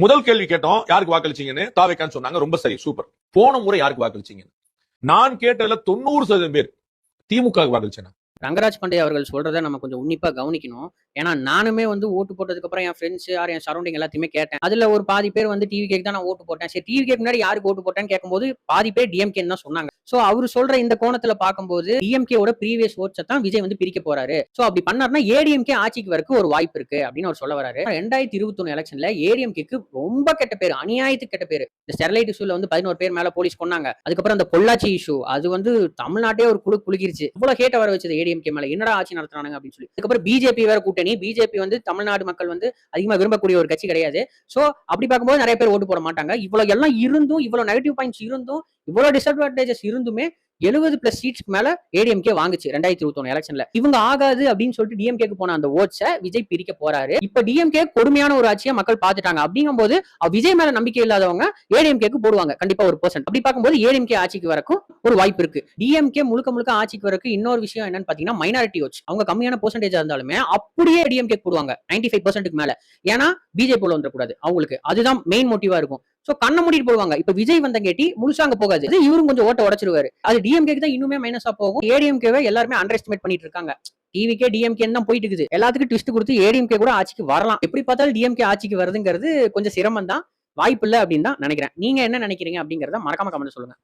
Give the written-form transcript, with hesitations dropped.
முதல் கேள்வி கேட்டோம், யாருக்கு வாக்களிச்சீங்கன்னு. தாவேக்கான்னு சொன்னாங்க. ரொம்ப சரி, சூப்பர். போன முறை யாருக்கு வாக்களிச்சீங்க? நான் கேட்டதுல 90% பேர் திமுக வாக்களிச்சேன். ரங்கராஜ் பாண்டே அவர்கள் சொல்றதை நம்ம கொஞ்சம் உன்னிப்பா கவனிக்கணும். ஏன்னா நானுமே வந்து ஓட்டு போட்டதுக்கு அப்புறம் என் ஃப்ரெண்ட்ஸ் யார் என் சரௌண்டிங் எல்லாத்தையுமே கேட்டேன். அதுல ஒரு பாதி பேர் வந்து டிவிகேக்கு தான் நான் ஓட்டு போட்டேன். சரி, டிவிகேக்கு முன்னாடி யாருக்கு ஓட்டு போட்டேன்னு கேட்கும்போது பாதி பேர் டிஎம்கேன்னு தான் சொன்னாங்க. சோ அவரு சொல்ற இந்த கோணத்துல பார்க்கும்போது டிஎம்கேவோட ப்ரீவியஸ் ஓட்ஸை தான் விஜய் வந்து பிரிக்க போறாரு. சோ அப்படி பண்ணாருன்னா ஏடிஎம்கே ஆட்சிக்கு வரக்கு ஒரு வாய்ப்பு இருக்கு அப்படின்னு அவர் சொல்ல வராரு. 2021 எலெக்ஷன்ல ஏடிஎம்கேக்கு ரொம்ப கெட்ட பேர், அநியாயத்துக்கு கெட்ட பேர். இந்த ஸ்டெர்லைட் இஷ்யூல வந்து 11 பேர் மேல போலீஸ் கொன்னாங்க. அதுக்கப்புறம் அந்த பொள்ளாச்சி இஷ்யூ, அது வந்து தமிழ்நாட்டே ஒரு குலுக்கிருச்சு. இவ்வளவு ஹேட்ட வர வச்சது ஏடிஎம்கே மேல, என்னடா ஆட்சி நடத்துறாங்க அப்படின்னு சொல்லி. அதுக்கப்புறம் பிஜேபி வேற கூட்டணி. பிஜேபி வந்து தமிழ்நாடு மக்கள் வந்து அதிகமா விரும்பக்கூடிய ஒரு கட்சி கிடையாது. சோ அப்படி பார்க்கும்போது நிறைய பேர் ஓட்டு போட மாட்டாங்க. இவ்வளவு எல்லாம் இருந்தும், இவ்வளவு நெகட்டிவ் பாயிண்ட்ஸ் இருந்தும், இவ்வளவு டிஸ்அட்வான்டேஜஸ் இருந்துமே 70+ சீட்ஸ்க்கு மேல ஏடிஎம்கே வாங்குச்சு 2021 எலெக்ஷன்ல. இவங்க ஆகாது அப்படின்னு சொல்லிட்டு டிஎம்கேக்கு போன அந்த ஓட்ஸை விஜய் பிரிக்க போறாரு. இப்ப டிஎம்கே கொடுமையான ஒரு ஆட்சியை மக்கள் பார்த்துட்டாங்க. அப்படிங்கும்போது விஜய் மேல நம்பிக்கை இல்லாதவங்க ஏடிஎம்கேக்கு போடுவாங்க கண்டிப்பா 1%. அப்படி பார்க்கும்போது ஏடிஎம்கே ஆட்சிக்கு வரக்கும் ஒரு வாய்ப்பு இருக்கு. டிஎம்கே முழுக்க முழுக்க ஆட்சிக்கு வரக்கு இன்னொரு விஷயம் என்னன்னு பாத்தீங்கன்னா மைனாரிட்டி ஓட்ஸ். அவங்க கம்மியான பெர்சன்டேஜா இருந்தாலுமே அப்படியே டிஎம்கே போடுவாங்க 95%க்கு மேல. ஏன்னா பிஜேபி வந்துடக்கூடாது அவங்களுக்கு, அதுதான் மெயின் மோட்டிவா இருக்கும். சோ கண்ண மூடிட்டு போடுவாங்க. இப்ப விஜய் வந்த கேட்டி முழுசா அங்க போகாது, இவரும் கொஞ்சம் ஓட்ட உடைச்சிருவாரு. அது டிஎம்கேக்கு தான் இன்னுமே மைனஸா போகும். ஏடிஎம்கேவை எல்லாருமே அண்டர் எஸ்டிமேட் பண்ணிட்டு இருக்காங்க. டிவிகே டிஎம்கே தான் போயிட்டு இருக்குது. எல்லாத்துக்கும் ட்விஸ்ட் கொடுத்து ஏடிஎம்கே கூட ஆட்சிக்கு வரலாம். எப்படி பார்த்தாலும் டிஎம்கே ஆட்சிக்கு வருதுங்கிறது கொஞ்சம் சிரமம் தான், வாய்ப்பு இல்லை அப்படின்னு தான் நினைக்கிறேன். நீங்க என்ன நினைக்கிறீங்க அப்படிங்கறத மறக்காம கமெண்ட் சொல்லுங்க.